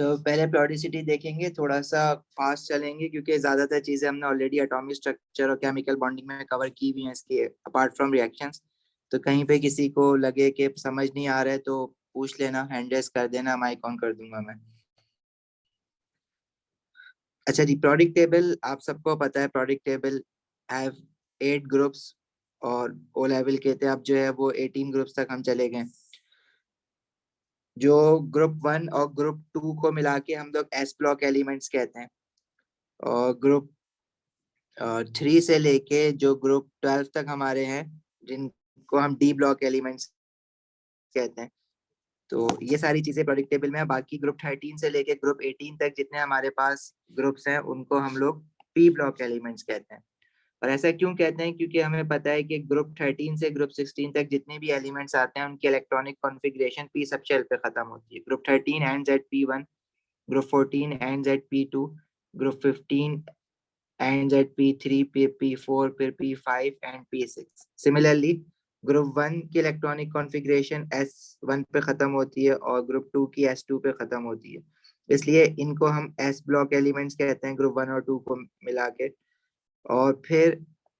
तो पहले periodicity देखेंगे, थोड़ा सा फास्ट चलेंगे क्योंकि ज्यादातर चीजें हमने ऑलरेडी एटॉमिक स्ट्रक्चर और केमिकल बॉन्डिंग में कवर की हुई हैं इसके अपार्ट फ्रॉम रिएक्शंस। तो कहीं पे किसी को लगे कि समझ नहीं आ रहा है तो पूछ लेना, हैंड रेस कर देना, माइक ऑन कर दूंगा मैं। अच्छा जी, प्रोडिक्ट टेबल आप सबको पता है, प्रोडिक्ट टेबल हैव 8 ग्रुप्स और ओ लेवल के थे, अब जो है वो 18 ग्रुप्स तक हम चले गए। जो ग्रुप 1 और ग्रुप 2 को मिला के हम लोग एस ब्लॉक एलिमेंट्स कहते हैं, और ग्रुप 3 से लेके जो ग्रुप 12 तक हमारे हैं जिनको हम डी ब्लॉक एलिमेंट्स कहते हैं। तो ये सारी चीजें प्रोडक्ट टेबल में है। बाकी ग्रुप 13 से लेके ग्रुप 18 तक जितने हमारे पास ग्रुप्स हैं उनको हम लोग पी ब्लॉक एलिमेंट्स कहते हैं। और ऐसा क्यों कहते हैं? क्योंकि हमें पता है कि ग्रुप 13 से ग्रुप 16 तक जितने भी एलिमेंट्स आते हैं उनकी electronic configuration p sub shell पे खत्म होती है। Group 13 ends at P1, group 14 ends at P2, group 15 ends at P3, P4, फिर P5 and P6। Similarly group 1 की इलेक्ट्रॉनिक कॉन्फ़िगरेशन S1 पे खत्म होती है और ग्रुप 2 की S2 पे खत्म होती है, इसलिए इनको हम एस ब्लॉक एलिमेंट्स कहते हैं ग्रुप 1 और 2 को मिला के। और फिर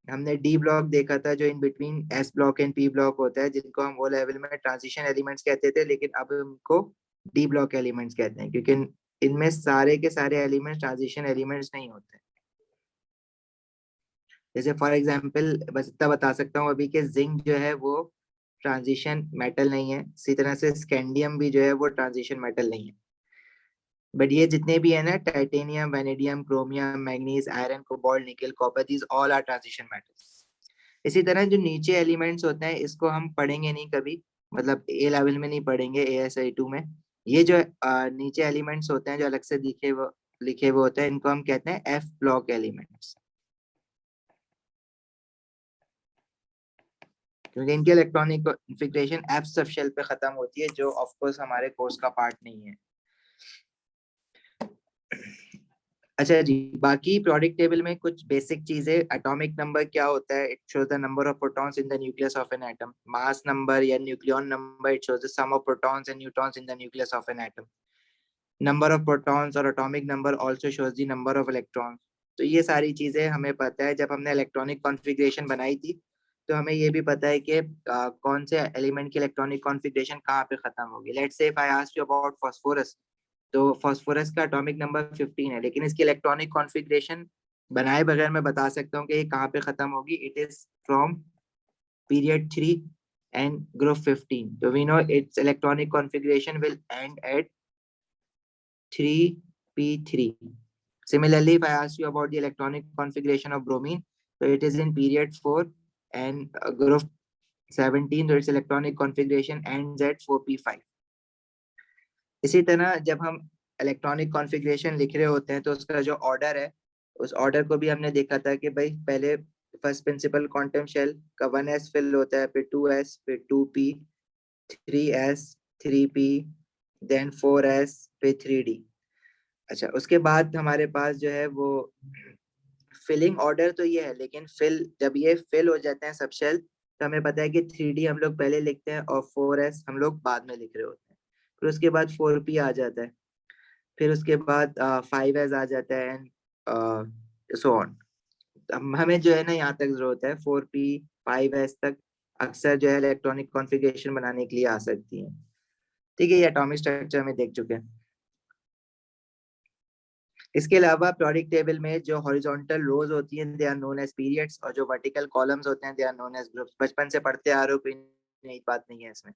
हमने डी ब्लॉक देखा था जो in between S block and P block होता है, जिनको हम वो लेवल में ट्रांजिशन एलिमेंट्स कहते थे, लेकिन अब उनको डी ब्लॉक एलिमेंट्स कहते हैं क्योंकि इनमें सारे के सारे एलिमेंट्स ट्रांजिशन एलिमेंट्स नहीं होते। जैसे फॉर एग्जांपल बस इतना बता सकता हूँ अभी के जिंक जो है वो ट्रांजिशन मेटल नहीं है, इसी तरह से स्कैंडियम भी जो है वो ट्रांजिशन मेटल नहीं है। बट ये जितने भी है ना, titanium, vanadium, chromium, manganese, iron, cobalt, nickel, copper, these all are transition metals. इसी तरह जो नीचे एलिमेंट्स होते हैं इसको हम पढ़ेंगे नहीं कभी, मतलब ए लेवल में नहीं पढ़ेंगे, ASI2 में। ये जो नीचे एलिमेंट्स होते हैं जो अलग से लिखे हुए होते हैं, इनको हम कहते हैं एफ ब्लॉक एलिमेंट्स, क्योंकि इनकी electronic configuration f sub shell पे खत्म होती है, जो ऑफ कोर्स हमारे कोर्स का पार्ट नहीं है। अच्छा जी, बाकी प्रोडक्ट टेबल में कुछ बेसिक चीजें, एटॉमिक नंबर क्या होता है? It shows the number of protons in the nucleus of an atom. Mass number या nucleon number, it shows the sum of protons and neutrons in the nucleus of an atom. Number of protons और atomic number also shows the number of electrons. तो ये सारी चीजें हमें पता है। जब हमने इलेक्ट्रॉनिक कॉन्फ़िगरेशन बनाई थी तो हमें ये भी पता है कि कौन से एलिमेंट की इलेक्ट्रॉनिक कॉन्फ़िगरेशन कहाँ पे खत्म होगी। Let's say if I ask you about phosphorus, तो फास्फोरस का एटॉमिक नंबर 15 है, लेकिन इसकी इलेक्ट्रॉनिक कॉन्फ़िगरेशन बनाए बगैर मैं बता सकता हूँ कि ये कहाँ पे खत्म होगी। It is from period 3 and group 15। तो we know it's electronic configuration will end at 3p3। Similarly, if I ask you about the electronic configuration of bromine, so it is in period 4 and group 17, so its electronic configuration ends at 4p5। इसी तरह जब हम electronic configuration लिख रहे होते हैं तो उसका जो ऑर्डर है, उस ऑर्डर को भी हमने देखा था कि भाई पहले फर्स्ट प्रिंसिपल क्वांटम शेल का 1s फिल होता है, फिर 2s, फिर 2p, 3s, 3p, then 4s, फिर 3d। अच्छा, उसके बाद हमारे पास जो है वो फिलिंग ऑर्डर तो ये है, लेकिन फिल जब ये फिल हो जाते हैं सब शेल तो हमें पता है कि 3d हम लोग पहले लिखते हैं और 4s हम लोग बाद में लिख रहे होते हैं। फिर उसके बाद 4p आ जाता है, फिर उसके बाद 5s आ जाता है एंड सो ऑन। हमें जो है ना यहाँ तक जरूरत है 4p 5s तक, अक्सर जो है इलेक्ट्रॉनिक कॉन्फ़िगरेशन बनाने के लिए आ सकती है। ठीक है, ये एटॉमिक स्ट्रक्चर में देख चुके हैं। इसके अलावा प्रोडिक्ट टेबल में जो हॉरिजॉन्टल रोज होती हैं they are known as periods, और जो वर्टिकल कॉलम्स होते हैं they are known as groups. बचपन से पढ़ते आ रहे हो, कोई नई बात नहीं है इसमें।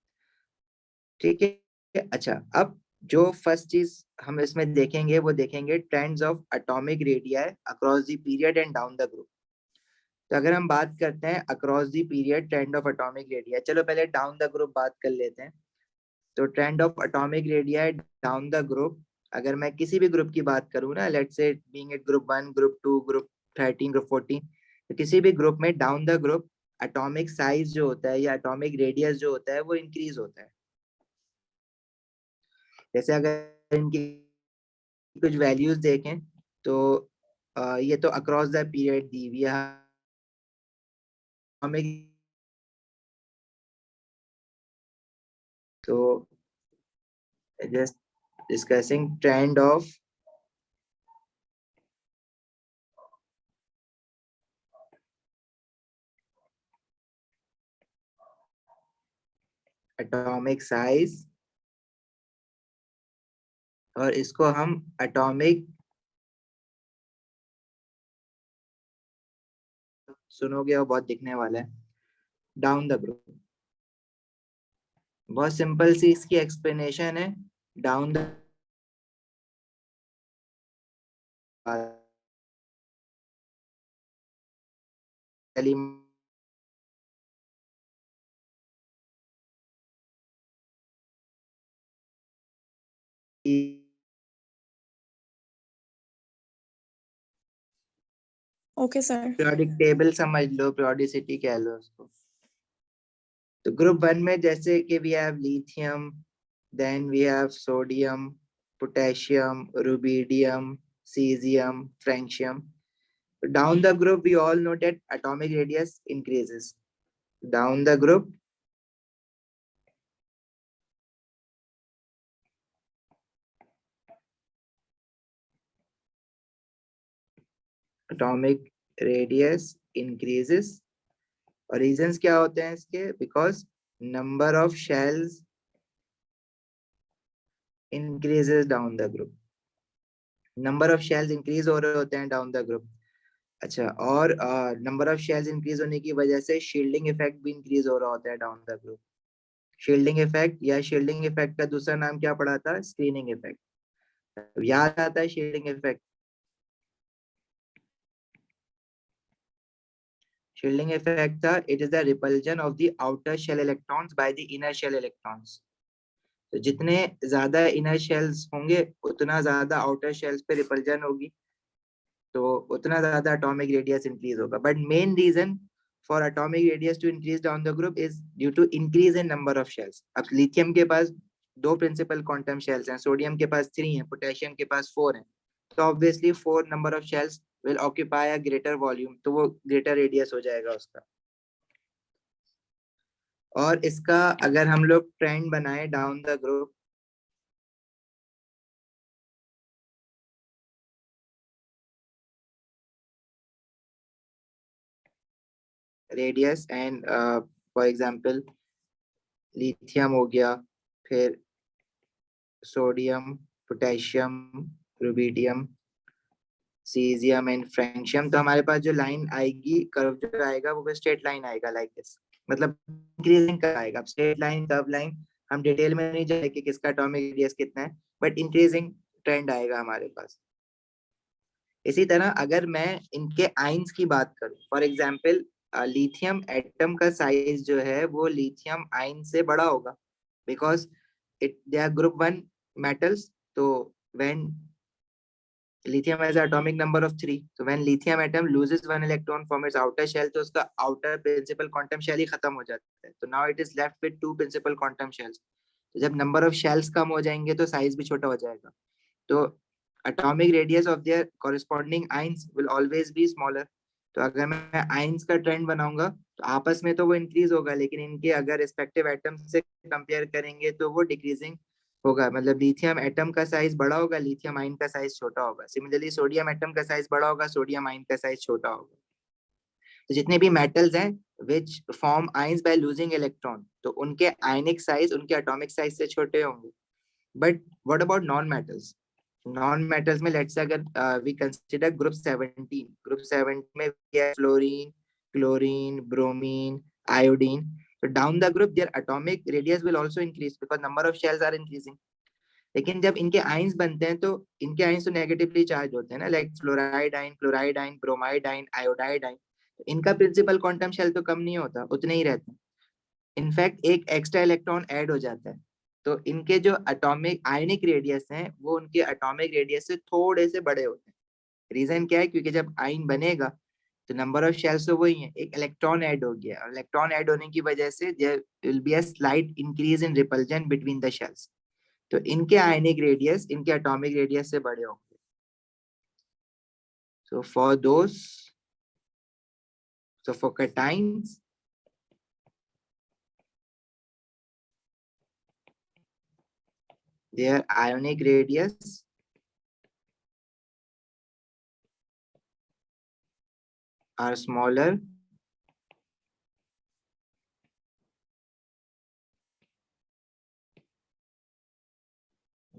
ठीक है। अच्छा, अब जो फर्स्ट चीज हम इसमें देखेंगे वो देखेंगे trends of atomic radii across the period and down the group. तो अगर हम बात करते हैं across the period trend of atomic radii, चलो पहले डाउन द ग्रुप बात कर लेते हैं। तो trend of atomic radii down the group, अगर मैं किसी भी ग्रुप की बात करूँ ना, let's say being it group 1, group 2, group 13, group 14, तो किसी भी ग्रुप में down the group atomic size जो होता है या एटॉमिक रेडियस जो होता है वो इंक्रीज होता है। जैसे अगर इनकी कुछ वैल्यूज देखें तो ये तो अक्रॉस द पीरियड दी हुई है हमें। तो just discussing trend of atomic size, और इसको हम atomic, सुनोगे और बहुत दिखने वाला है, डाउन द ग्रुप। बहुत सिंपल सी इसकी एक्सप्लेनेशन है। Down the element okay sir. Periodic table समझ लो, पीरियोडिसिटी कह लो उसको। तो ग्रुप 1 में जैसे कि we have lithium, then we have sodium, potassium, rubidium, cesium, francium. Down the group, we all know that atomic radius increases. Down the group, atomic radius increases. और reasons क्या होते हैं इसके? Because number of shells increases down the group. Number of shells increase हो रहे होते हैं down the group. अच्छा, और नंबर ऑफ शेल्स इंक्रीज होने की वजह से शील्डिंग इफेक्ट भी इंक्रीज हो रहा होता है down the group. Shielding effect, या शील्डिंग इफेक्ट का दूसरा नाम क्या पड़ा था? Screening effect. याद आता है शील्डिंग इफेक्ट? शील्डिंग इफेक्ट था, it is the repulsion of the outer shell electrons by the inner shell electrons. तो जितने ज्यादा इनर शेल्स होंगे उतना ज्यादा आउटर शेल्स पे रिपल्जन होगी, तो उतना ज्यादा एटॉमिक रेडियस इंक्रीज होगा। But main reason for atomic radius to increase down the group is due to increase in number of shells. अब लिथियम के पास 2 प्रिंसिपल क्वांटम शेल्स हैं, सोडियम के पास 3 हैं, पोटेशियम के पास 4 हैं। तो obviously 4 number of shells will occupy a greater volume, तो वो ग्रेटर रेडियस हो जाएगा उसका। और इसका अगर हम लोग ट्रेंड बनाए down the group, radius and for example lithium हो गया, फिर sodium, potassium, rubidium, caesium and francium, तो हमारे पास जो लाइन आएगी, कर्व जो आएगा वो स्ट्रेट लाइन आएगा लाइक दिस, मतलब इंक्रीजिंग का आएगा। स्ट्रेट लाइन, कर्व लाइन हम डिटेल में नहीं जाएंगे कि किसका एटॉमिक रेडियस कितना है, बट इंक्रीजिंग ट्रेंड आएगा हमारे पास। इसी तरह अगर मैं इनके आइंस की बात करूं, फॉर एग्जांपल लिथियम एटम का साइज जो है वो लिथियम आइन से बड़ा होगा, because it they are group 1 metals. तो when lithium has an atomic number of 3, so when lithium atom loses 1 electron from its outer shell, तो उसका outer principal quantum shell ही खत्म हो जाता है, तो now it is left with 2 principal quantum shells। तो जब number of shells कम हो जाएंगे तो size भी छोटा हो जाएगा, तो atomic radius of their corresponding ions will always be smaller। तो अगर मैं आइंस का ट्रेंड बनाऊंगा तो आपस में तो वो इंक्रीज होगा, लेकिन इनके अगर रिस्पेक्टिव एटम से कंपेयर करेंगे तो वो डिक्रीजिंग होगा। मतलब लिथियम एटम का साइज बड़ा होगा, लिथियम आयन का साइज छोटा होगा। सिमिलरली सोडियम एटम का साइज बड़ा होगा, सोडियम आयन का साइज छोटा होगा। तो जितने भी मेटल्स हैं which form ions by losing electron, तो उनके आयनिक साइज उनके एटॉमिक साइज से छोटे होंगे। But what about non metals? Non metals में लेट्स से अगर वी कंसीडर ग्रुप 17, ग्रुप 17 में फ्लोरीन, क्लोरीन, ब्रोमीन, आयोडीन। तो down the group their atomic radius will also increase because number of shells are increasing. लेकिन जब इनके ions बनते हैं तो इनके आयंस तो नेगेटिवली चार्ज होते हैं ना, like fluoride ion, chloride ion, bromide ion, iodide ion. इनका प्रिंसिपल क्वांटम शेल तो कम नहीं होता, उतने ही रहते हैं। इनफैक्ट एक एक्स्ट्रा इलेक्ट्रॉन ऐड हो जाता है, तो इनके जो एटॉमिक आयनिक रेडियस हैं वो उनके एटॉमिक रेडियस से थोड़े से बड़े होते हैं। रीजन क्या है? क्योंकि जब आयन बनेगा तो नंबर ऑफ शेल्स तो वही है, एक इलेक्ट्रॉन ऐड हो गया, और इलेक्ट्रॉन ऐड होने की वजह से there will be a slight increase in repulsion between the shells. तो इनके आयनिक रेडियस इनके एटॉमिक रेडियस से बड़े होंगे। So for those, so for cations, their ionic radius are smaller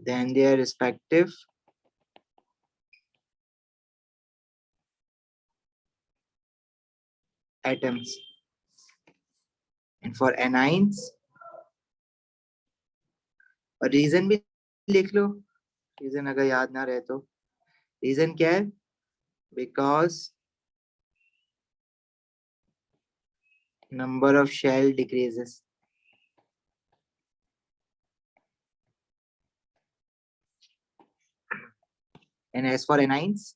than their respective atoms. And for anions, और reason भी लिख लो, reason अगर याद ना रहे तो। रीजन क्या है? Because number of shell decreases. And as for anions,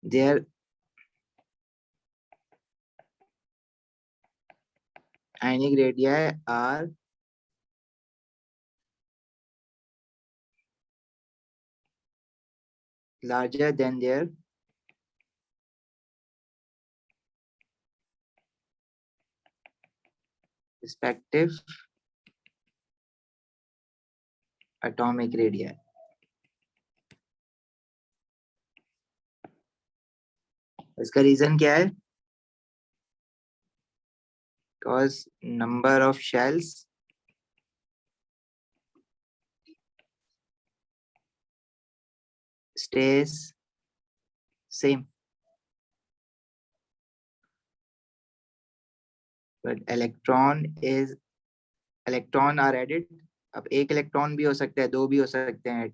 their ionic radii are larger than their respective atomic radii. इसका रीजन क्या है? Because number of shells stays same, but electron are added. अब एक electron भी हो सकता है, दो भी हो सकते हैं,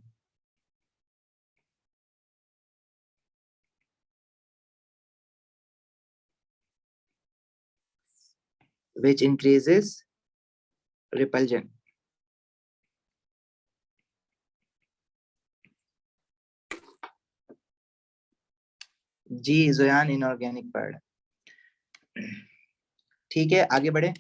which increases repulsion. जी जोयान इनऑर्गेनिक पार्ट। ठीक है, आगे बढ़े।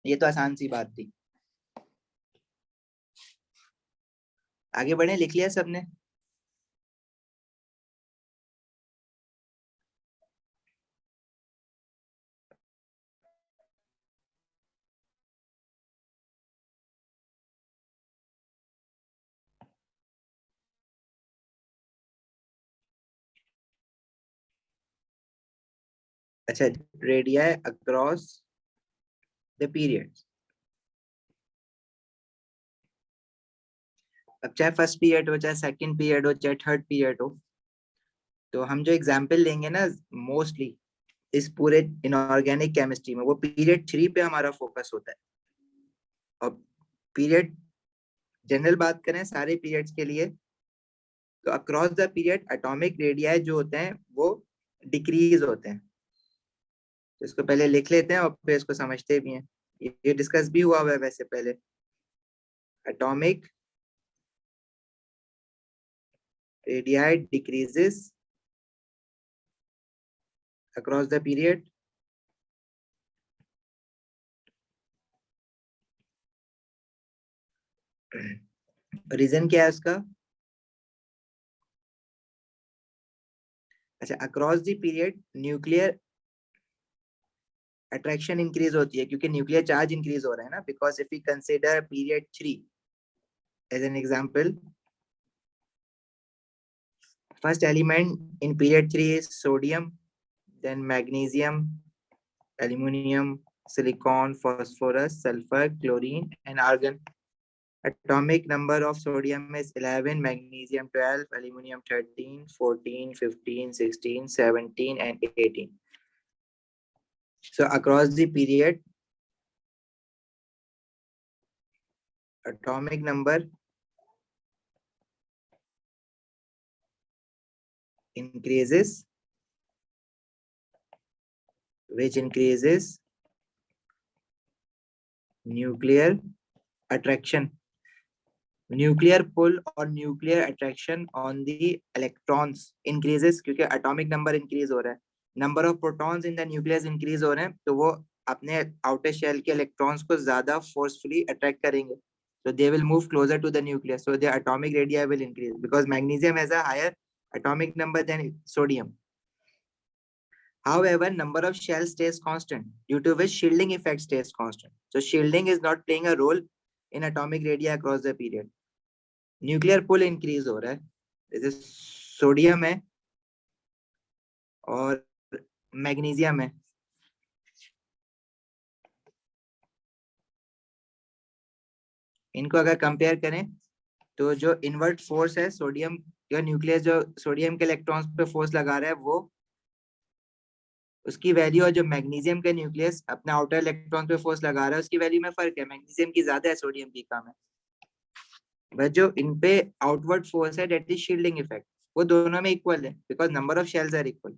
ये तो आसान सी बात थी। आगे बढ़े, लिख लिया सबने? अच्छा, रेडिया अक्रॉस द पीरियड। अब चाहे फर्स्ट पीरियड हो, चाहे सेकंड पीरियड हो, चाहे थर्ड पीरियड हो, तो हम जो एग्जाम्पल लेंगे ना मोस्टली इस पूरे इनऑर्गेनिक केमिस्ट्री में, वो पीरियड 3 पे हमारा फोकस होता है। और पीरियड जनरल बात करें सारे पीरियड्स के लिए, तो across the period atomic radii जो होते हैं वो डिक्रीज होते हैं। तो इसको पहले लिख लेते हैं और फिर इसको समझते भी हैं। ये डिस्कस भी हुआ है वैसे पहले। Atomic radii decreases across the period reason क्या है उसका? अच्छा, across the period nuclear attraction increase होती है क्योंकि न्यूक्लियर चार्ज इंक्रीज हो रहा है ना। Because if we consider period 3 as an example, first element in period 3 is sodium, then magnesium, aluminum, silicon, phosphorus, sulfur, chlorine and argon. Atomic number of sodium is 11, magnesium 12, aluminum 13, 14, 15, 16, 17 and 18. So across the period, atomic number increases, which increases nuclear attraction, nuclear pull और nuclear attraction on the electrons increases क्योंकि atomic number increase हो रहा है, number of protons in the nucleus increase हो रहे हैं, तो वो अपने आउटर शेल के इलेक्ट्रॉन्स को ज्यादा फोर्सफुली अट्रैक्ट करेंगे, so they will move closer to the nucleus, so their atomic radii will increase because magnesium has a higher atomic number than sodium. However, number of shells stays constant, due to which shielding effect stays constant. So shielding is not playing a role in atomic radii across the period. Nuclear pull increase हो रहा है, जैसे sodium है और magnesium है। इनको अगर compare करें तो जो इनवर्ट फोर्स है सोडियम या न्यूक्लियस जो सोडियम के इलेक्ट्रॉन्स पे फोर्स लगा रहा है वो उसकी वैल्यू, और जो मैग्नीशियम का न्यूक्लियस अपने आउटर इलेक्ट्रॉन पे फोर्स लगा रहा है उसकी वैल्यू में फर्क है, मैग्नीशियम की ज्यादा है सोडियम की कम है। बट जो इन पे आउटवर्ड फोर्स है दैट इज शील्डिंग इफेक्ट, वो दोनों में इक्वल है because number of shells are equal.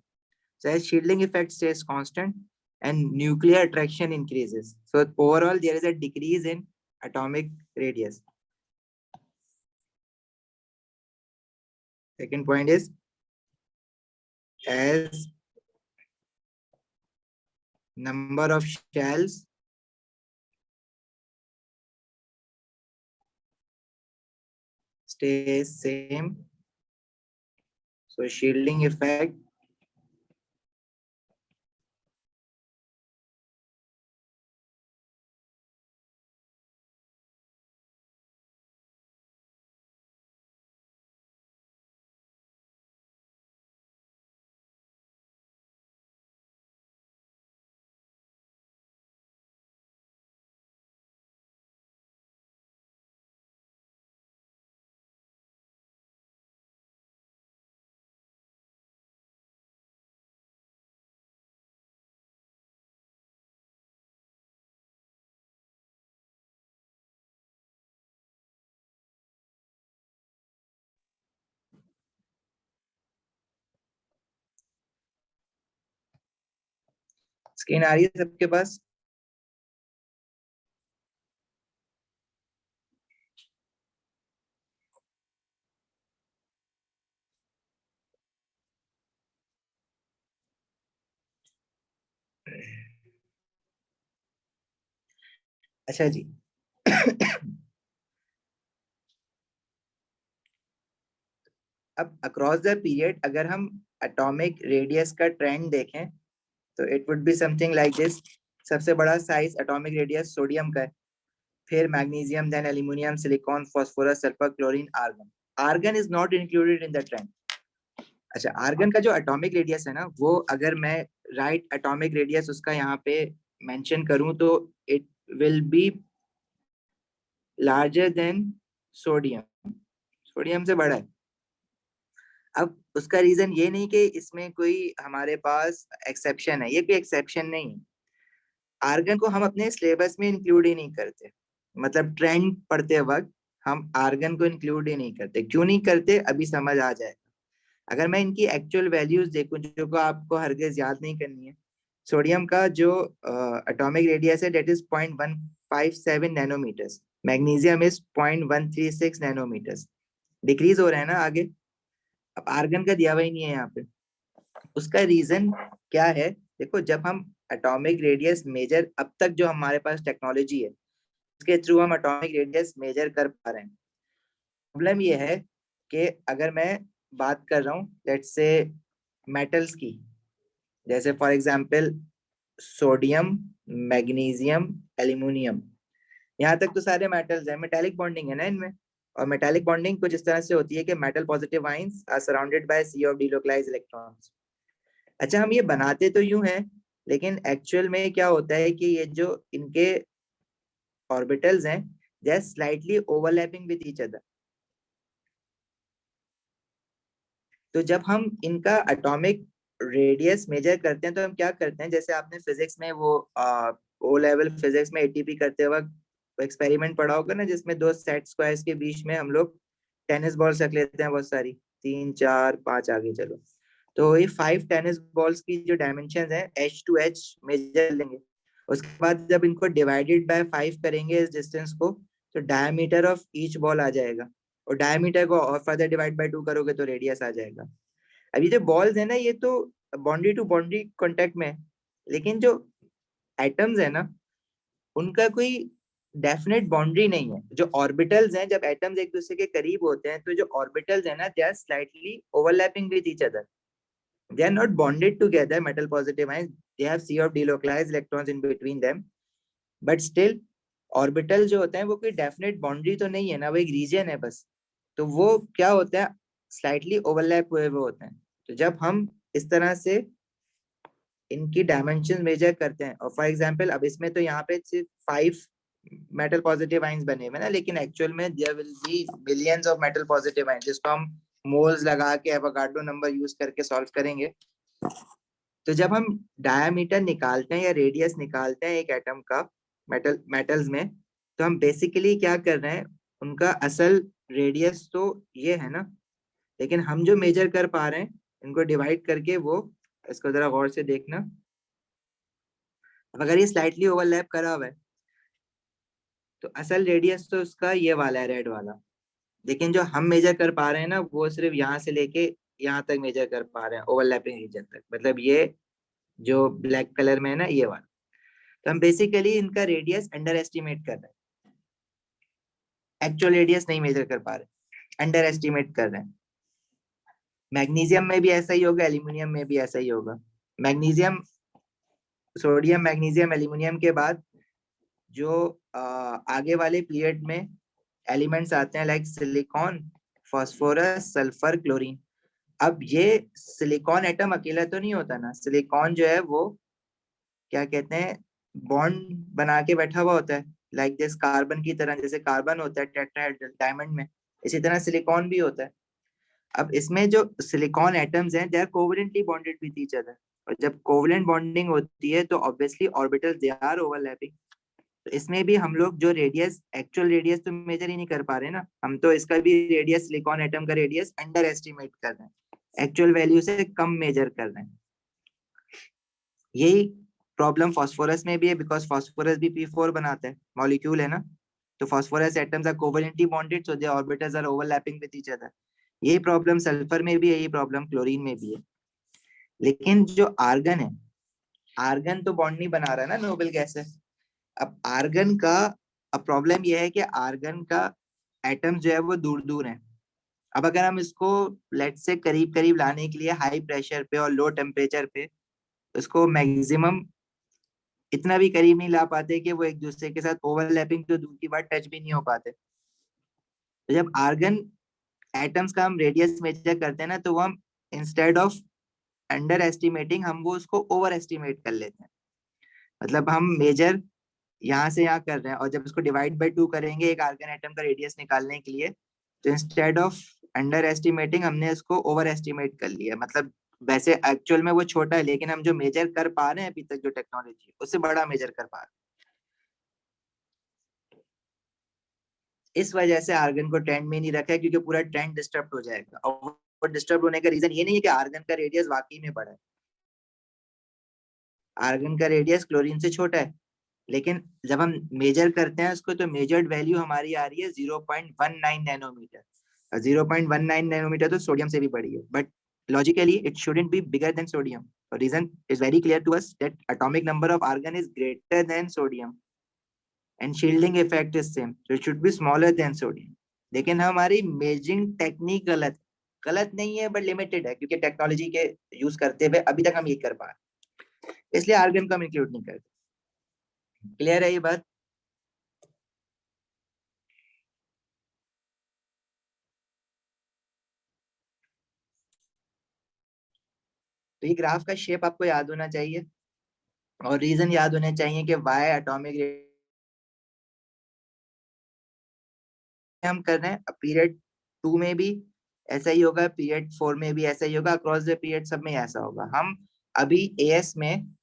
So as shielding effect stays constant and nuclear attraction increases, so overall there is a decrease in atomic radius. Second point is, as number of shells stays same, so shielding effect screen आ रही है सबके पास? अच्छा जी। अब across the period अगर हम atomic radius का trend देखें तो it would be something like this. सबसे बड़ा साइज एटॉमिक रेडियस सोडियम का है, फिर magnesium, then aluminium, silicon, phosphorus, sulphur, chlorine, argon. Argon is not included in the trend. अच्छा, आर्गन का जो एटॉमिक रेडियस है ना, वो अगर मैं राइट एटॉमिक रेडियस उसका यहाँ पे मेंशन करूं तो it will be larger than sodium. Sodium से बड़ा है। अब उसका रीजन ये नहीं कि इसमें कोई हमारे पास एक्सेप्शन है, ये कोई एक्सेप्शन नहीं है। आर्गन को हम अपने सिलेबस में इंक्लूड ही नहीं करते, मतलब ट्रेंड पढ़ते वक्त हम आर्गन को इंक्लूड ही नहीं करते। क्यों नहीं करते अभी समझ आ जाएगा। अगर मैं इनकी एक्चुअल वैल्यूज देखूं जो को आपको हरगिज याद नहीं करनी है। सोडियम का जो एटॉमिक रेडियस है that is 0.157 nanometers, magnesium is 0.136 nanometers. Decrease हो रहा है ना आगे। अब आर्गन का दिया हुआ ही नहीं है यहाँ पे। उसका रीजन क्या है? देखो, जब हम एटॉमिक रेडियस मेजर, अब तक जो हमारे पास टेक्नोलॉजी है उसके थ्रू हम एटॉमिक रेडियस मेजर कर पा रहे हैं। प्रॉब्लम ये है कि अगर मैं बात कर रहा हूँ लेट्स से मेटल्स की, जैसे for example sodium, magnesium, aluminium, यहाँ तक तो सारे मेटल्स हैं, मेटालिक बॉन्डिंग है ना इनमें। और मेटालिक बॉन्डिंग कुछ इस तरह से होती है कि metal positive ions are surrounded by sea of delocalised electrons. अच्छा, हम ये बनाते तो यूं हैं, लेकिन एक्चुअल में क्या होता है कि ये जो इनके ऑर्बिटल्स हैं they are slightly overlapping with each other. तो जब हम इनका एटॉमिक रेडियस मेजर करते हैं तो हम क्या करते हैं, जैसे आपने फिजिक्स में वो ओ लेवल फिजिक्स में एटीपी करते वक्त एक्सपेरिमेंट पढ़ा होगा ना, जिसमें दो सेट स्क्वायर्स के बीच में हम लोग टेनिस बॉल्स रख लेते हैं, बहुत सारी, 3 4 5 आगे चलो। तो ये 5 टेनिस बॉल्स की जो डायमेंशन है h2h मेजर लेंगे। उसके बाद जब इनको डिवाइडेड बाय 5 करेंगे इस डिस्टेंस को, तो डायमीटर ऑफ ईच बॉल आ जाएगा। और डायमीटर को और फर्दर डिवाइड बाय 2 करोगे तो रेडियस आ जाएगा। अब ये जो बॉल्स है ना, ये तो बाउंड्री टू बाउंड्री कांटेक्ट में है, लेकिन जो एटम्स है ना, उनका कोई डेफिनेट बाउंड्री नहीं है। जो ऑर्बिटल्स हैं, जब एटम्स एक दूसरे के करीब होते हैं तो जो ऑर्बिटल्स है ना, they are slightly overlapping with each other, they are not bonded together, metal positive ions, they have c of delocalized electrons in between them, but still orbital जो होते हैं वो कोई डेफिनेट बाउंड्री तो नहीं है ना, वो एक रीजन है बस। तो वो क्या होता है, स्लाइटली ओवरलैप हुए हुए होते हैं। तो जब हम इस तरह से इनकी डायमेंशन मेजर करते हैं, और फॉर एग्जांपल अब इसमें तो यहाँ पे सिर्फ 5 मेटल पॉजिटिव आयंस बने हुए ना, लेकिन एक्चुअल में there will be billions of metal positive ions, जिसको हम मोल्स लगा के एवोगाड्रो नंबर यूज करके सॉल्व करेंगे। तो जब हम डायामीटर निकालते हैं या रेडियस निकालते हैं एक एटम का मेटल्स में, तो हम बेसिकली क्या कर रहे हैं, उनका असल रेडियस तो ये है ना, लेकिन हम जो मेजर कर पा रहे हैं इनको डिवाइड करके वो, इसको जरा गौर से देखना। अब अगर ये स्लाइटली ओवरलैप करा हुआ है तो असल रेडियस तो उसका ये वाला है, रेड वाला, लेकिन जो हम मेजर कर पा रहे हैं ना वो सिर्फ यहाँ से लेके यहाँ तक मेजर कर पा रहे हैं, ओवरलैपिंग रीजन तक, मतलब ये जो ब्लैक कलर में है ना ये वाला। तो हम बेसिकली इनका रेडियस अंडर एस्टिमेट कर रहे हैं, एक्चुअल रेडियस नहीं मेजर कर पा रहे, अंडर एस्टिमेट कर रहे हैं। मैग्नीशियम में भी ऐसा ही होगा, एल्यूमिनियम में भी ऐसा ही होगा। मैग्नीशियम, सोडियम, मैग्नीशियम, एल्यूमिनियम के बाद जो आगे वाले पीरियड में एलिमेंट्स आते हैं like silicon, phosphorus, sulphur, chlorine. अब ये सिलिकॉन एटम अकेला तो नहीं होता ना, सिलिकॉन जो है वो क्या कहते हैं, बॉन्ड बना के बैठा हुआ होता है, लाइक दिस कार्बन की तरह, जैसे कार्बन होता है टेट्राहेड्रल डायमंड में, इसी तरह सिलिकॉन भी होता है। अब इसमें जो सिलिकॉन एटम्स हैं they are covalently bonded with each other, और जब कोवलेंट बॉन्डिंग होती है तो obviously orbitals they are overlapping. तो इसमें भी हम लोग जो रेडियस, एक्चुअल रेडियस तो मेजर ही नहीं कर पा रहे ना, हम तो इसका भी रेडियस, सिलिकॉन एटम का रेडियस अंडर एस्टिमेट कर रहे हैं, एक्चुअल वैल्यू से कम मेजर कर रहे हैं। यही प्रॉब्लम फास्फोरस में भी है, बिकॉज फास्फोरस भी P4 बनाता है, मॉलिक्यूल है ना। तो phosphorus atoms are covalently bonded, so their orbitals are overlapping with each other. यही प्रॉब्लम सल्फर में भी है, यही प्रॉब्लम क्लोरीन में भी है। लेकिन जो आर्गन है, आर्गन तो बॉन्ड नहीं बना रहा है ना, नोबल गैस है। अब आर्गन का, अब प्रॉब्लम यह है कि आर्गन का एटम जो है वो दूर दूर है। अब अगर हम इसको लेट से करीब करीब लाने के लिए हाई प्रेशर पे और लो टेम्परेचर पे उसको मैक्सिमम इतना भी करीब नहीं ला पाते कि वो एक दूसरे के साथ ओवरलैपिंग तो दूर की बात, टच भी नहीं हो पाते। तो जब आर्गन एटम्स का हम रेडियस मेजर करते हैं ना, तो वो हम इंस्टेड ऑफ अंडर एस्टिमेटिंग हम वो उसको ओवर एस्टिमेट कर लेते हैं। मतलब हम मेजर यहाँ से यहाँ कर रहे हैं, और जब इसको डिवाइड बाई 2 करेंगे एक आर्गन एटम का रेडियस निकालने के लिए, तो इंस्टेड ऑफ अंडर एस्टिमेटिंग हमने इसको ओवर एस्टिमेट कर लिया। मतलब वैसे एक्चुअल में वो छोटा है, लेकिन हम जो मेजर कर पा रहे हैं अभी तक जो टेक्नोलॉजी, उससे बड़ा मेजर कर पा रहे हैं। इस वजह से आर्गन को ट्रेंड में नहीं रखा है, क्योंकि पूरा ट्रेंड डिस्टर्ब हो जाएगा। और वो डिस्टर्ब होने का रीजन ये नहीं है कि आर्गन का रेडियस वाकई में बड़ा है, आर्गन का रेडियस क्लोरीन से छोटा है, लेकिन जब हम मेजर करते हैं उसको तो मेजर्ड वैल्यू हमारी आ रही है 0.19 नैनोमीटर। 0.19 नैनोमीटर तो सोडियम से भी बड़ी है, but logically it shouldn't be bigger than sodium. The reason is very clear to us that atomic number of argon is greater than sodium and shielding effect is same, so it should be smaller than sodium. लेकिन हमारी measuring technique गलत, गलत नहीं है but limited है, क्योंकि technology के use करते हुए अभी तक हम ये कर पा रहे हैं, इसलिए आर्गन को हम इंक्लूड नहीं करते। क्लियर है ये बात? तो ये ग्राफ का शेप आपको याद होना चाहिए, और रीजन याद होने चाहिए कि वाई एटॉमिक हम कर रहे हैं। पीरियड 2 में भी ऐसा ही होगा, पीरियड 4 में भी ऐसा ही होगा, अक्रॉस द पीरियड सब में ऐसा होगा। हम अभी एएस में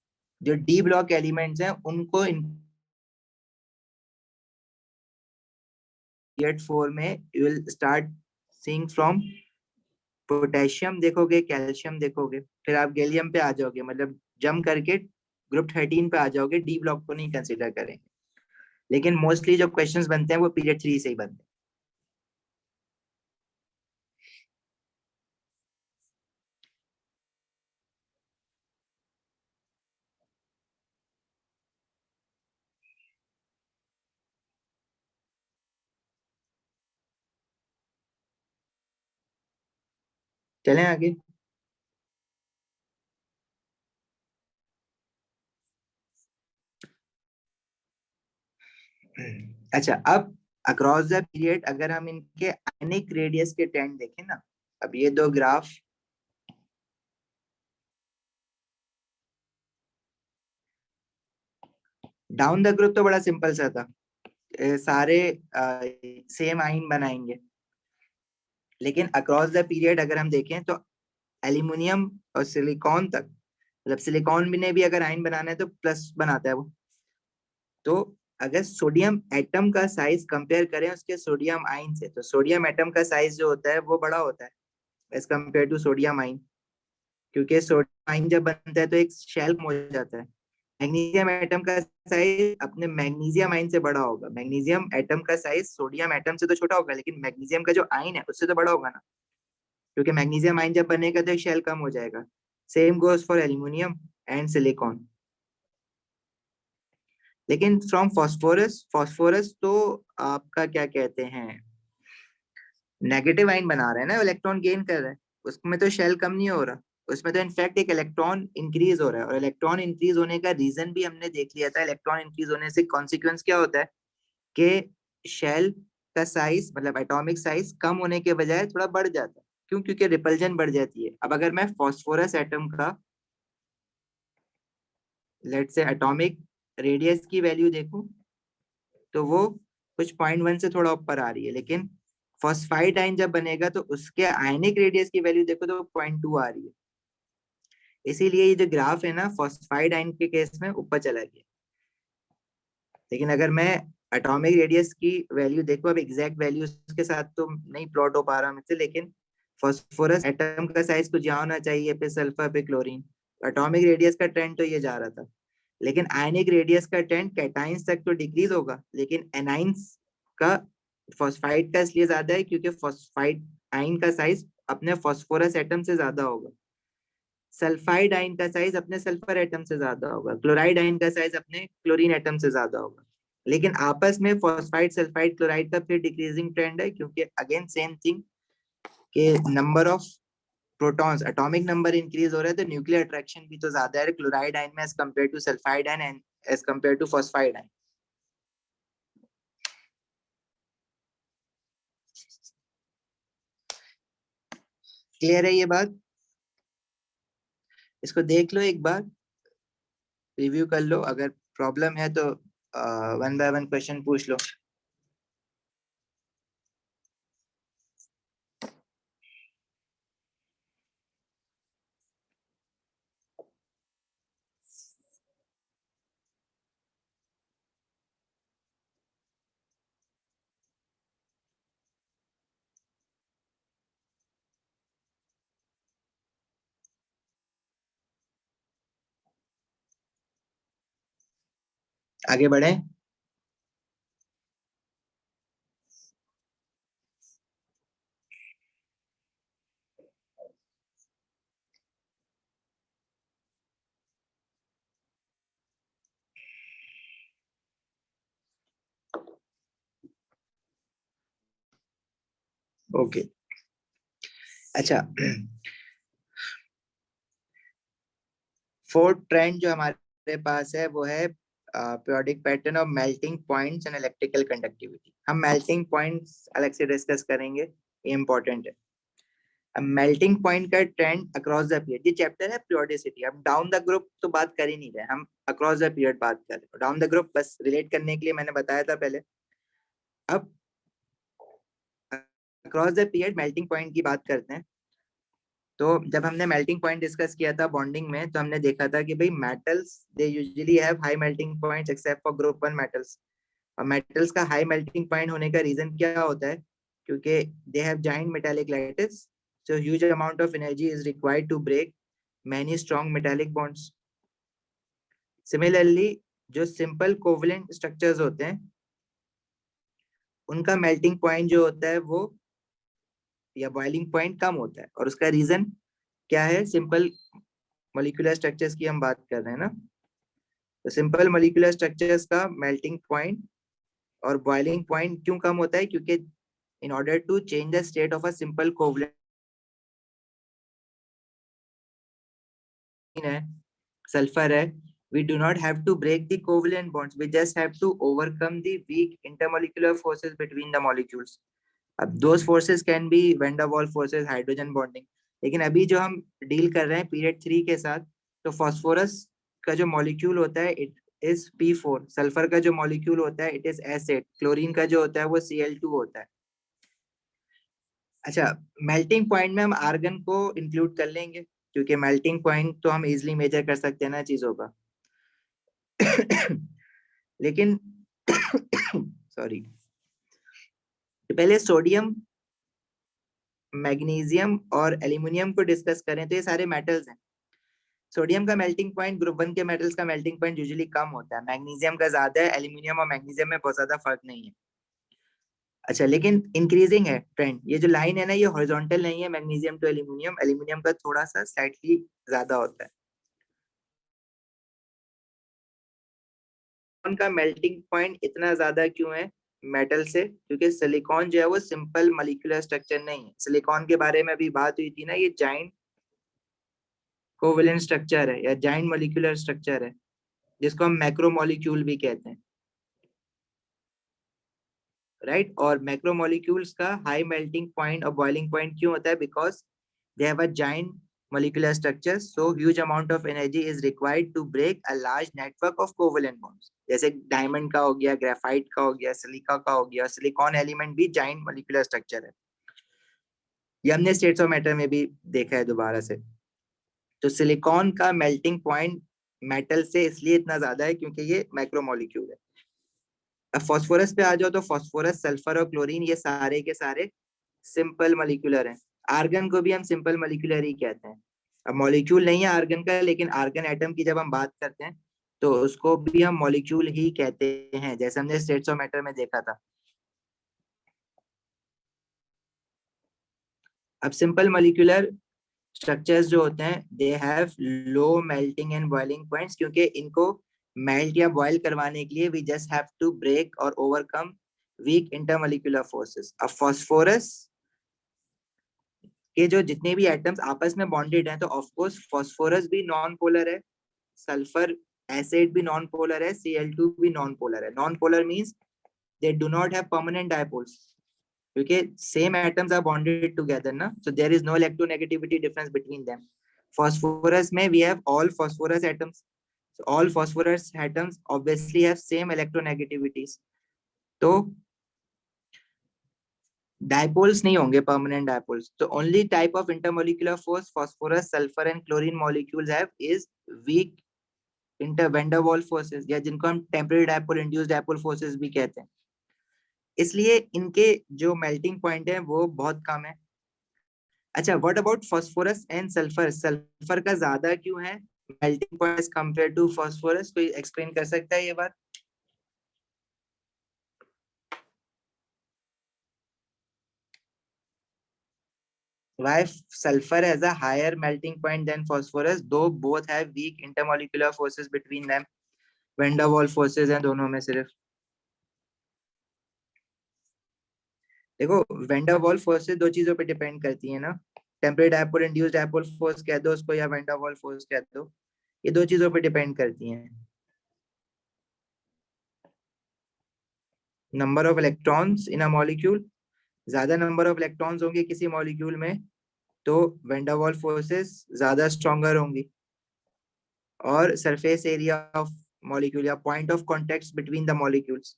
जो डी ब्लॉक एलिमेंट्स हैं उनको पीरियड 4 में you will start seeing from potassium देखोगे, कैल्शियम देखोगे, फिर आप गैलियम पे आ जाओगे, मतलब जम करके ग्रुप 13 पे आ जाओगे, डी ब्लॉक को नहीं कंसिडर करेंगे। लेकिन मोस्टली जो क्वेश्चंस बनते हैं वो पीरियड 3 से ही बनते हैं। चलें आगे। अच्छा, अब अक्रॉस द पीरियड अगर हम इनके आयनिक रेडियस के ट्रेंड देखें ना, अब ये दो ग्राफ डाउन द ग्रुप तो बड़ा सिंपल सा था, सारे सेम आइन बनाएंगे। लेकिन अक्रॉस द पीरियड अगर हम देखें तो एल्यूमिनियम और सिलिकॉन तक, मतलब सिलिकॉन भी ने भी अगर आयन बनाना है तो प्लस बनाता है वो। तो अगर सोडियम एटम का साइज कंपेयर करें उसके सोडियम आयन से, तो सोडियम एटम का साइज जो होता है वो बड़ा होता है as compare to sodium ion, क्योंकि सोडियम आयन जब बनता है तो एक शेल हो जाता है। मैग्नीशियम एटम का साइज अपने मैग्नीशियम आयन से बड़ा होगा। मैग्नीशियम एटम का साइज सोडियम एटम से तो छोटा होगा, लेकिन मैग्नीशियम का जो आयन है उससे तो बड़ा होगा ना, क्योंकि मैग्नीशियम आयन जब बनेगा तो शेल कम हो जाएगा। Same goes for aluminium and silicon. लेकिन फ्रॉम फास्फोरस, फास्फोरस तो आपका क्या कहते हैं, नेगेटिव आयन बना रहा है ना, इलेक्ट्रॉन गेन कर रहा है, उसमें तो शेल कम नहीं हो रहा, उसमें तो इनफैक्ट एक इलेक्ट्रॉन इंक्रीज हो रहा है। और इलेक्ट्रॉन इंक्रीज होने का रीजन भी हमने देख लिया था। इलेक्ट्रॉन इंक्रीज होने से कॉन्सिक्वेंस क्या होता है कि शेल का साइज, मतलब एटॉमिक साइज कम होने के बजाय थोड़ा बढ़ जाता है। क्यों? क्योंकि रिपल्जन बढ़ जाती है। अब अगर मैं फास्फोरस एटम का लेट से एटॉमिक रेडियस की वैल्यू देखूं तो वो कुछ 0.1 से थोड़ा ऊपर आ रही है, लेकिन फॉस्फाइड आयन जब बनेगा तो उसके आयनिक रेडियस की वैल्यू देखो तो 0.2 आ रही है। इसीलिए ये जो ग्राफ है ना फॉस्फाइड आयन के केस में ऊपर चला गया। लेकिन अगर मैं एटॉमिक रेडियस की वैल्यू देखो, अब एग्जैक्ट वैल्यू उसके साथ तो नहीं प्लॉट हो पा रहा मुझसे, लेकिन फॉस्फोरस एटम का साइज कुछ यहाँ होना चाहिए, पे सल्फर पे क्लोरीन, एटॉमिक रेडियस का ट्रेंड तो ये जा रहा था। लेकिन आयनिक रेडियस का ट्रेंड कैटाइंस तक तो डिक्रीज होगा, लेकिन एनाइंस का फॉस्फाइड का इसलिए ज्यादा है क्योंकि फॉस्फाइड आयन का साइज अपने फॉस्फोरस एटम से ज्यादा होगा। सल्फाइड आयन का साइज अपने सल्फर एटम से ज्यादा होगा। क्लोराइड आयन का साइज अपने क्लोरीन एटम से ज्यादा होगा। लेकिन आपस में फॉस्फाइड सल्फाइड क्लोराइड का फिर डिक्रीजिंग ट्रेंड है, क्योंकि अगेन सेम थिंग के number of protons, atomic number increase हो रहा है तो न्यूक्लियर अट्रैक्शन भी तो ज्यादा है क्लोराइड आयन में as compare to sulphide ion and as compare to phosphide ion. Clear है ये बात? इसको देख लो एक बार, रिव्यू कर लो, अगर प्रॉब्लम है तो वन बाय वन क्वेश्चन पूछ लो। आगे बढ़े। ओके, अच्छा। फोर्थ ट्रेंड जो हमारे पास है वो है periodic pattern of melting points and electrical conductivity. हम मेल्टिंग पॉइंट्स अलग से डिस्कस करेंगे, ये इंपॉर्टेंट है। अब मेल्टिंग पॉइंट का ट्रेंड अक्रॉस द पीरियड, ये चैप्टर है पीरियोडिसिटी। अब डाउन द ग्रुप तो बात कर ही नहीं रहे, हम अक्रॉस द पीरियड बात कर रहे हैं। डाउन द ग्रुप बस रिलेट करने के लिए मैंने बताया था पहले। अब across the period melting point की बात करते हैं। तो जब हमने मेल्टिंग पॉइंट डिस्कस किया था बॉन्डिंग में, तो हमने देखा था कि भाई metals they usually have high melting points except for group one metals. और मेटल्स का हाई मेल्टिंग पॉइंट होने का रीजन क्या होता है? क्योंकि they have giant metallic lattice, so huge amount of energy is required to break many strong metallic bonds. Similarly जो simple covalent structures होते हैं उनका मेल्टिंग पॉइंट जो होता है वो, या बॉइलिंग पॉइंट कम होता है। और उसका रीजन क्या है? सिंपल मॉलिक्यूलर स्ट्रक्चर्स की हम बात कर रहे हैं ना, तो सिंपल मॉलिक्यूलर स्ट्रक्चर्स का मेल्टिंग पॉइंट और बॉइलिंग पॉइंट क्यों कम होता है? क्योंकि in order to change the state of a simple covalent है, सल्फर है, we do not have to break the covalent bonds, we just have to overcome the weak intermolecular forces between the molecules. अब those forces can be van der Waals forces, hydrogen bonding, लेकिन अभी जो हम deal कर रहे हैं period 3 के साथ, तो फास्फोरस का जो मॉलिक्यूल होता है इट इज P4, सल्फर का जो मॉलिक्यूल होता है इट इज S8, क्लोरीन का जो होता है वो Cl2 होता है। अच्छा, मेल्टिंग पॉइंट में हम आर्गन को इंक्लूड कर लेंगे क्योंकि मेल्टिंग पॉइंट तो हम इजिली मेजर कर सकते हैं ना चीजों का। लेकिन सॉरी, तो पहले सोडियम, मैग्नीशियम और एल्यूमिनियम को डिस्कस करें तो ये सारे मेटल्स हैं। सोडियम का मेल्टिंग पॉइंट ग्रुप 1 के मेटल्स का मेल्टिंग पॉइंट यूजुअली कम होता है, मैग्नीशियम का ज्यादा है, एल्यूमिनियम और मैग्नीशियम में बहुत ज्यादा फर्क नहीं है। अच्छा, लेकिन इंक्रीजिंग है ट्रेंड, ये जो लाइन है ना ये हॉरिजॉन्टल नहीं है, मैग्नीशियम टू एल्यूमिनियम, एल्यूमिनियम का थोड़ा सा स्लाइटली ज्यादा होता है। उनका मेल्टिंग पॉइंट इतना ज्यादा क्यों है मेटल से? क्योंकि सिलिकॉन जो है वो सिंपल मॉलिक्यूलर स्ट्रक्चर नहीं है। सिलिकॉन के बारे में अभी बात हुई थी ना, ये जाइंट कोवेलेंट स्ट्रक्चर है या जाइंट मॉलिक्यूलर स्ट्रक्चर है, जिसको हम मैक्रोमोलिक्यूल भी कहते हैं, राइट? और मैक्रोमोलिक्यूल्स का हाई मेल्टिंग पॉइंट और बॉइलिंग पॉइंट क्यों होता है? Because they have a giant molecular structures, so huge amount of energy is required to break a large network of covalent bonds. जैसे डायमंड का हो गया, ग्रेफाइट का हो गया, सिलिका का हो गया, सिलिकॉन एलिमेंट भी जाइंट मॉलिक्यूलर स्ट्रक्चर है। ये हमने स्टेट्स ऑफ मैटर में भी देखा है दोबारा से। तो सिलिकॉन का मेल्टिंग पॉइंट मेटल से इसलिए इतना ज्यादा है क्योंकि ये मैक्रोमोलिक्यूल है। अब फास्फोरस पे आ जाओ तो फास्फोरस, सल्फर और क्लोरीन ये सारे के सारे सिंपल मॉलिक्यूलर हैं। आर्गन को भी हम सिंपल मॉलिक्यूलर ही कहते हैं। अब मॉलिक्यूल नहीं है आर्गन का, लेकिन आर्गन एटम की जब हम बात करते हैं तो उसको भी हम मॉलिक्यूल ही कहते हैं, जैसे हमने स्टेट्स ऑफ मैटर में देखा था। अब सिंपल मॉलिक्यूलर स्ट्रक्चर्स जो होते हैं they have low melting and boiling points, क्योंकि इनको मेल्ट या बॉयल करवाने के लिए we just have to break और ओवरकम वीक इंटरमॉलिक्यूलर फोर्सेस। अब फास्फोरस के जो जितने भी एटम्स आपस में बॉन्डेड हैं, तो ऑफ कोर्स फास्फोरस भी नॉन पोलर है, सल्फर एसिड भी नॉन पोलर है, Cl2 भी नॉन पोलर है। Non polar means they do not have permanent dipoles, क्योंकि same atoms are bonded together ना, so there is no electronegativity difference between them. Phosphorus में we have all phosphorus atoms, so all phosphorus atoms obviously have same electronegativities, तो dipoles नहीं होंगे permanent dipoles. तो only type of intermolecular force phosphorus, sulphur and chlorine molecules have is weak inter van der Waals forces, या जिनको हम temporary dipole induced dipole forces भी कहते हैं। इसलिए इनके जो मेल्टिंग पॉइंट है वो बहुत कम है। अच्छा, what about phosphorus and sulphur? Sulphur का ज्यादा क्यों है melting point as compare to phosphorus? कोई एक्सप्लेन कर सकता है ये बात? Why sulfur has a higher melting point than phosphorus, though both have weak intermolecular forces between them, van der Waals forces हैं दोनों में सिर्फ। देखो, van der Waals forces दो चीजों पे डिपेंड करती है ना, temporary dipole induced dipole force कह दो उसको या van der Waals फोर्स कह दो, ये दो चीजों पे डिपेंड करती हैं। Number of electrons in a molecule, ज्यादा नंबर ऑफ इलेक्ट्रॉन्स होंगे किसी मॉलिक्यूल में तो van der Waals फोर्सेस ज्यादा स्ट्रॉन्गर होंगी। और सरफेस एरिया ऑफ मॉलिक्यूल या point of contact between the molecules,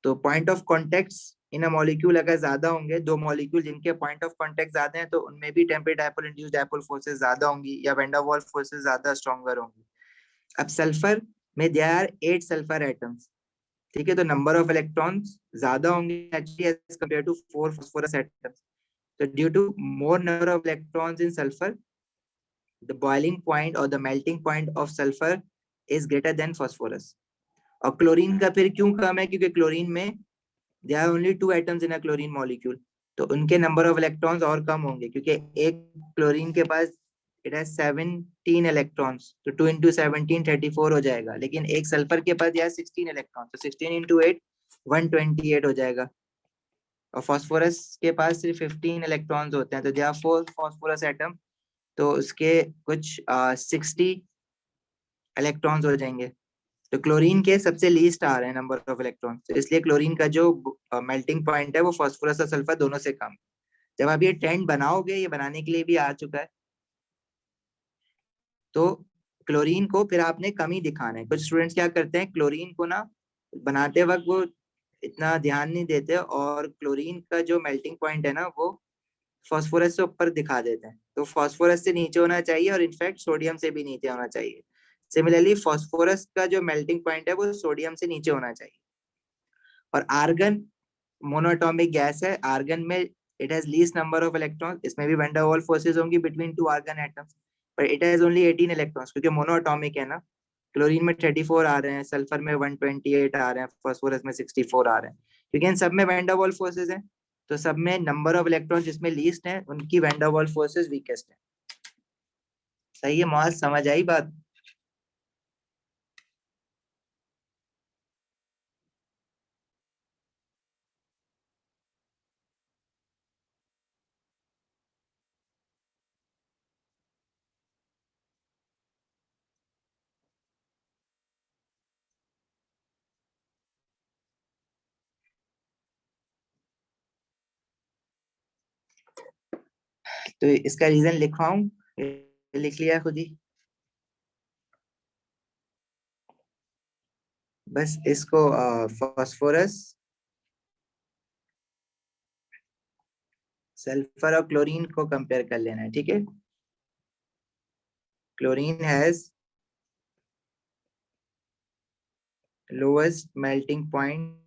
तो point of contact in a molecule अगर ज्यादा होंगे, दो मॉलिक्यूल जिनके पॉइंट ऑफ कॉन्टेक्ट ज्यादा हैं, तो उनमें भी temporary dipole induced dipole forces ज्यादा होंगी या वैन डर वाल्स फोर्सेस ज्यादा स्ट्रॉन्गर होंगी। अब सल्फर में देयर आर 8 सल्फर एटम्स, ठीक है, तो नंबर ऑफ इलेक्ट्रॉन्स ज्यादा होंगे actually as compare to 4 phosphorus atoms. so due to more number of electrons in sulfur, the boiling point or the melting point of sulfur is greater than phosphorus। और chlorine का फिर क्यों कम है? क्योंकि chlorine में there are only 2 atoms in a chlorine molecule, तो उनके number of electrons और कम होंगे, क्योंकि एक क्लोरीन के पास इट हैज 17 इलेक्ट्रॉन्स, तो 2 into 17 34 हो जाएगा, लेकिन एक सल्फर के पास यार 16 इलेक्ट्रॉन, तो 16 into 8 128 हो जाएगा। और फास्फोरस के पास सिर्फ 15 इलेक्ट्रॉन्स होते हैं, तो देयर आर 4 फास्फोरस एटम तो उसके कुछ 60 इलेक्ट्रॉन्स हो जाएंगे। तो क्लोरीन के सबसे लीस्ट आ रहे हैं नंबर ऑफ इलेक्ट्रॉन, तो इसलिए क्लोरीन का जो मेल्टिंग पॉइंट है वो फास्फोरस और सल्फर दोनों से कम। जब आप ये टेंट बनाओगे, ये बनाने के लिए भी आ चुका है, तो क्लोरीन को फिर आपने कम ही दिखाना है। कुछ स्टूडेंट्स क्या करते हैं, क्लोरीन को ना बनाते वक्त वो इतना ध्यान नहीं देते और क्लोरीन का जो मेल्टिंग पॉइंट है ना वो फास्फोरस से ऊपर दिखा देते हैं। तो फास्फोरस से नीचे होना चाहिए और इनफैक्ट सोडियम से भी नीचे होना चाहिए। सिमिलरली फास्फोरस का जो मेल्टिंग पॉइंट है वो सोडियम से नीचे होना चाहिए। और आर्गन मोनोएटॉमिक गैस है। आर्गन में it has least number of electron, इसमें भी वैन डर वाल्स फोर्सेस होंगी बिटवीन टू आर्गन एटम्स, पर इट हैज ओनली 18 इलेक्ट्रॉन्स क्योंकि मोनोएटॉमिक है ना। क्लोरीन में 34 आ रहे हैं, सल्फर में 128 आ रहे हैं, फास्फोरस में 64 आ रहे हैं, क्योंकि इन सब में वैन डर वाल्स फोर्सेस हैं। तो सब में नंबर ऑफ इलेक्ट्रॉन जिसमें लीस्ट है उनकी van der Waals forces weakest है। सही है मौज, समझ आई बात? तो इसका रीजन लिखवाऊं, लिख लिया खुद ही? बस इसको फास्फोरस, सल्फर और क्लोरीन को कंपेयर कर लेना है, ठीक है। Chlorine has lowest melting point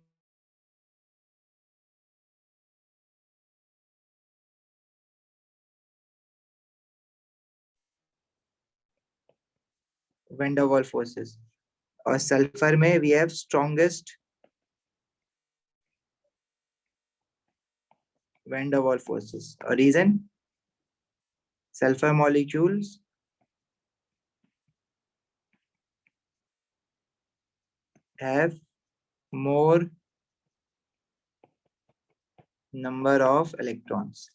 van der Waals forces, और सल्फर में we have strongest van der Waals forces. और reason, sulfur molecules have more number of electrons.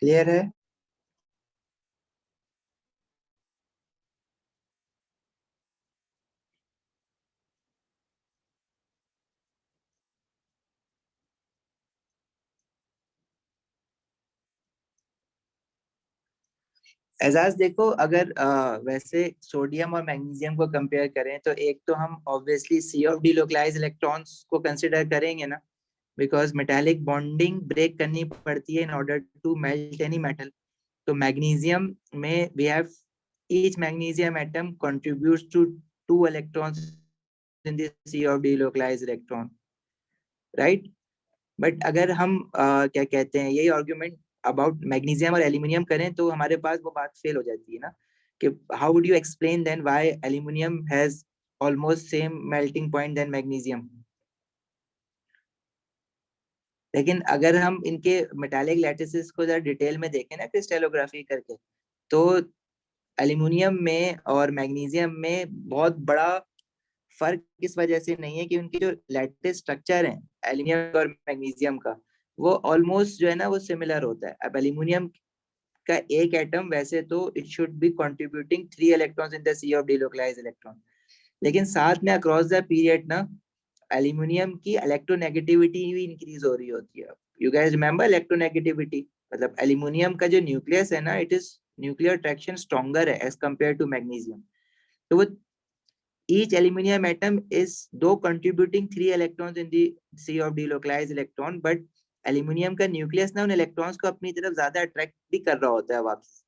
Clear है? एजाज देखो, अगर वैसे सोडियम और मैग्नीशियम को कंपेयर करें तो एक तो हम obviously sea of delocalised electrons को कंसिडर करेंगे ना, बिकॉज मेटालिक बॉन्डिंग ब्रेक करनी पड़ती है in order to melt any metal. तो मैग्नीशियम में we have each magnesium atom contributes to 2 electrons in the sea of delocalized electron, right? But अगर हम क्या कहते हैं, यही आर्ग्यूमेंट अबाउट मैग्नीशियम और एल्यूमिनियम करें तो हमारे पास वो बात फेल हो जाती है ना, कि how would you explain then why aluminium has almost same melting point than magnesium. लेकिन अगर हम इनके मेटालिक लैटिसेस को जरा डिटेल में देखें ना क्रिस्टलोग्राफी करके, तो एल्यूमिनियम में और मैग्नीशियम में बहुत बड़ा फर्क इस वजह से नहीं है कि उनकी जो लैटिस स्ट्रक्चर है एल्यूमिनियम और मैग्नीशियम का, वो ऑलमोस्ट जो है ना वो सिमिलर होता है। अब एल्यूमिनियम का एक एटम वैसे तो it should be contributing 3 electrons in the sea of delocalised electron, लेकिन साथ में अक्रॉस द पीरियड ना एल्यूमिनियम की इलेक्ट्रोनेगेटिविटी भी इंक्रीज हो रही होती है। यू गाइस रिमेंबर इलेक्ट्रोनेगेटिविटी, मतलब एल्यूमिनियम का जो न्यूक्लियस है ना, it is nuclear attraction stronger है एज कंपेयर टू मैग्नीशियम। तो वो each aluminium atom is though contributing 3 electrons in the sea of delocalized electron, but aluminium का न्यूक्लियस ना उन इलेक्ट्रॉन्स को अपनी तरफ ज्यादा अट्रैक्ट भी कर रहा होता है वापस।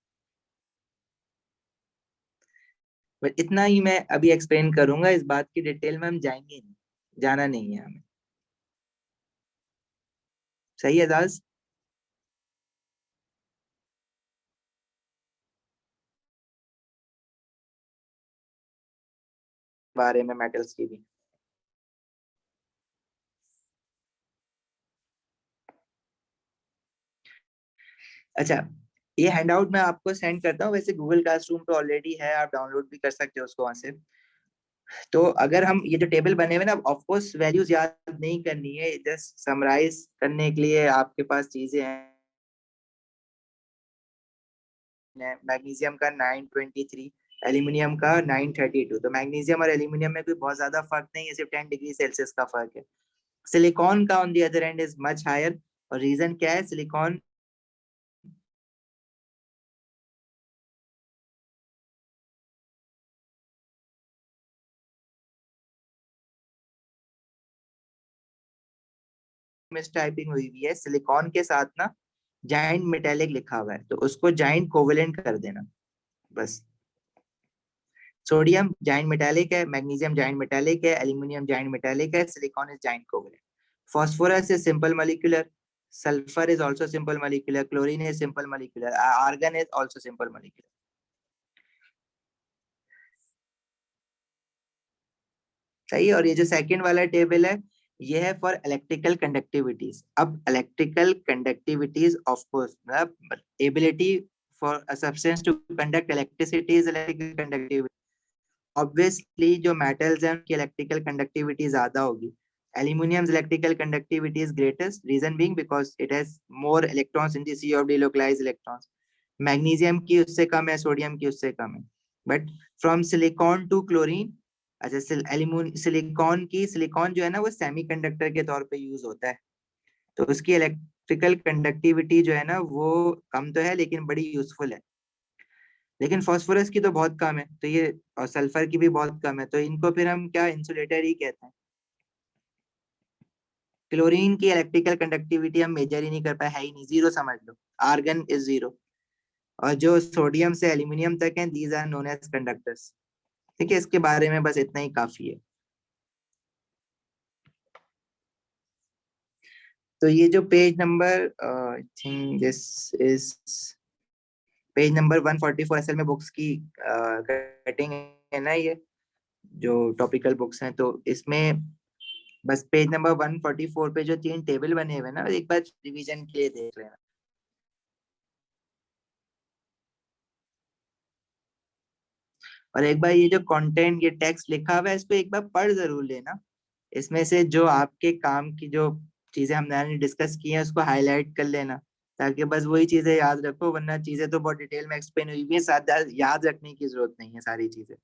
बट इतना ही मैं अभी एक्सप्लेन करूंगा, इस बात की डिटेल में हम जाएंगे नहीं, जाना नहीं है हमें। सही है दास? बारे में मेटल्स की भी अच्छा, ये हैंडआउट मैं आपको सेंड करता हूँ, वैसे गूगल क्लासरूम पे ऑलरेडी है, आप डाउनलोड भी कर सकते हो उसको वहां से। तो अगर हम ये जो टेबल बने हुए ना, ऑफ कोर्स वैल्यूज याद नहीं करनी है, जस्ट समराइज करने के लिए आपके पास चीजें हैं। मैग्नीशियम का 923, एल्यूमिनियम का 932। तो मैग्नीशियम और एल्यूमिनियम में कोई बहुत ज्यादा फर्क नहीं है, सिर्फ 10 डिग्री सेल्सियस का फर्क है। सिलिकॉन का on the other end is much higher. और रीजन क्या है? सिलिकॉन मिस टाइपिंग हुई हुई है, सिलिकॉन के साथ ना जाइंट मेटेलिक लिखा हुआ है, तो उसको जाइंट कोवेलेंट कर देना बस। सोडियम जाइंट मेटालिक है, मैग्नीशियम जाइंट मेटालिक है, एल्यूमिनियम जाइंट मेटालिक है, silicon is giant covalent. Phosphorus is simple molecular, sulphur is also simple molecular, chlorine is simple molecular, argon is also simple molecular. सही है। और ये जो second वाला table है, ये है फॉर इलेक्ट्रिकल कंडक्टिविटीज। अब इलेक्ट्रिकल कंडक्टिविटीज ऑफ कोर्स मतलब ability for a substance to conduct electricity is electrical conductivity. Obviously जो मेटल्स हैं उनकी इलेक्ट्रिकल कंडक्टिविटी ज्यादा होगी। Aluminium electrical conductivity is greatest, reason being because it has more electrons in the sea of delocalised electrons. Magnesium की उससे कम है, sodium की उससे कम है। But from silicon to chlorine, अच्छा सिलिकॉन की, सिलिकॉन जो है ना वो सेमीकंडक्टर के तौर पे यूज होता है, तो उसकी इलेक्ट्रिकल कंडक्टिविटी जो है ना वो कम तो है लेकिन बड़ी यूजफुल है। लेकिन फास्फोरस की तो बहुत कम है, तो ये, और सल्फर की भी बहुत कम है, तो इनको फिर हम क्या इंसुलेटर ही कहते हैं। क्लोरीन की इलेक्ट्रिकल कंडक्टिविटी हम मेजर ही नहीं कर पाए, है ही नहीं, जीरो समझ लो। Argon is zero. और जो सोडियम से एल्यूमिनियम तक हैं, these are known as conductors. ठीक है, इसके बारे में बस इतना ही काफी है। तो ये जो page number, I think this is page number 144, असल में बुक्स की कटिंग है ना ये, जो टॉपिकल बुक्स हैं, तो इसमें बस पेज नंबर 144 पे जो 3 टेबल बने हुए हैं ना, एक बार रिवीजन के लिए देख लेना। और एक बार ये जो कंटेंट, ये टेक्स्ट लिखा हुआ है, इसको एक बार पढ़ जरूर लेना। इसमें से जो आपके काम की जो चीजें हमने डिस्कस की हैं उसको हाईलाइट कर लेना, ताकि बस वही चीजें याद रखो, वरना चीजें तो बहुत डिटेल में एक्सप्लेन हुई भी है, साथ याद रखने की जरूरत नहीं है सारी चीजें।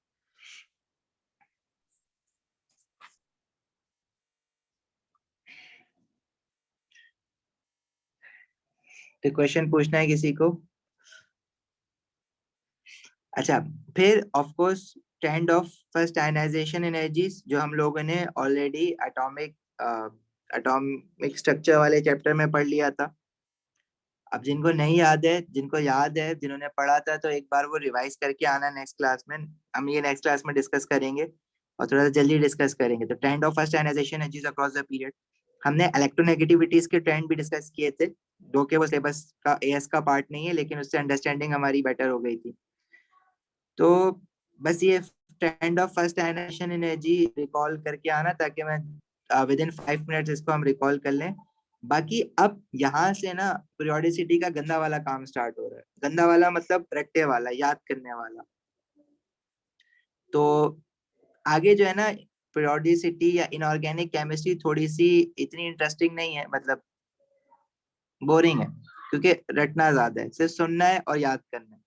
तो क्वेश्चन पूछना है किसी को? अच्छा, फिर of course trend of first ionisation energies, जो हम लोगों ने ऑलरेडी एटॉमिक एटॉमिक स्ट्रक्चर वाले चैप्टर में पढ़ लिया था। अब जिनको नहीं याद है, जिनको याद है, जिन्होंने पढ़ा था, तो एक बार वो रिवाइज करके आना नेक्स्ट क्लास में। हम ये नेक्स्ट क्लास में डिस्कस करेंगे, और थोड़ा सा जल्दी डिस्कस करेंगे। तो trend of first ionisation energies across the period, हमने इलेक्ट्रोनेगेटिविटीज के ट्रेंड भी डिस्कस किए थे, दो के वो सिलेबस का एएस का पार्ट नहीं है, लेकिन उससे अंडरस्टैंडिंग हमारी बेटर हो गई थी। तो बस ये trend of first ionisation energy recall करके आना, ताकि मैं विद इन 5 मिनट्स इसको हम रिकॉल कर लें। बाकी अब यहाँ से ना पीरियोडिसिटी का गंदा वाला काम स्टार्ट हो रहा है। गंदा वाला मतलब रट्टे वाला, याद करने वाला। तो आगे जो है ना, पीरियोडिसिटी या इनऑर्गेनिक केमिस्ट्री थोड़ी सी इतनी इंटरेस्टिंग नहीं है, मतलब बोरिंग है, क्योंकि रटना ज्यादा है, सिर्फ सुनना है और याद करना है।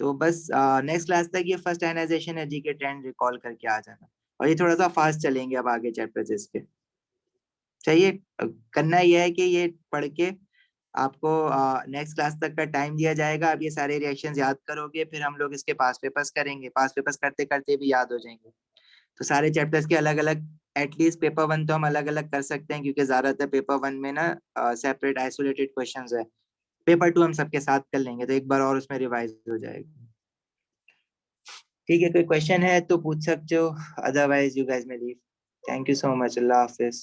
तो बस नेक्स्ट क्लास तक ये फर्स्ट आयनाइजेशन एनर्जी के ट्रेंड रिकॉल करके आ जाना, और ये थोड़ा सा फास्ट चलेंगे अब आगे चैप्टर्स इसके। चाहिए करना ये है कि ये पढ़ के आपको नेक्स्ट क्लास तक का टाइम दिया जाएगा, अब ये सारे रिएक्शंस याद करोगे, फिर हम लोग इसके पास पेपर्स करेंगे, पास पेपर्स करते करते भी याद हो जाएंगे। तो सारे चैप्टर्स के अलग अलग, एटलीस्ट पेपर वन तो हम अलग अलग कर सकते हैं, क्योंकि ज्यादातर पेपर वन में ना सेपरेट आइसोलेटेड क्वेश्चंस है। पेपर टू हम सबके साथ कर लेंगे, तो एक बार और उसमें रिवाइज हो जाएगा। ठीक है, कोई क्वेश्चन है तो पूछ सकते हो, otherwise you guys may leave. Thank you so much, Allah Hafiz.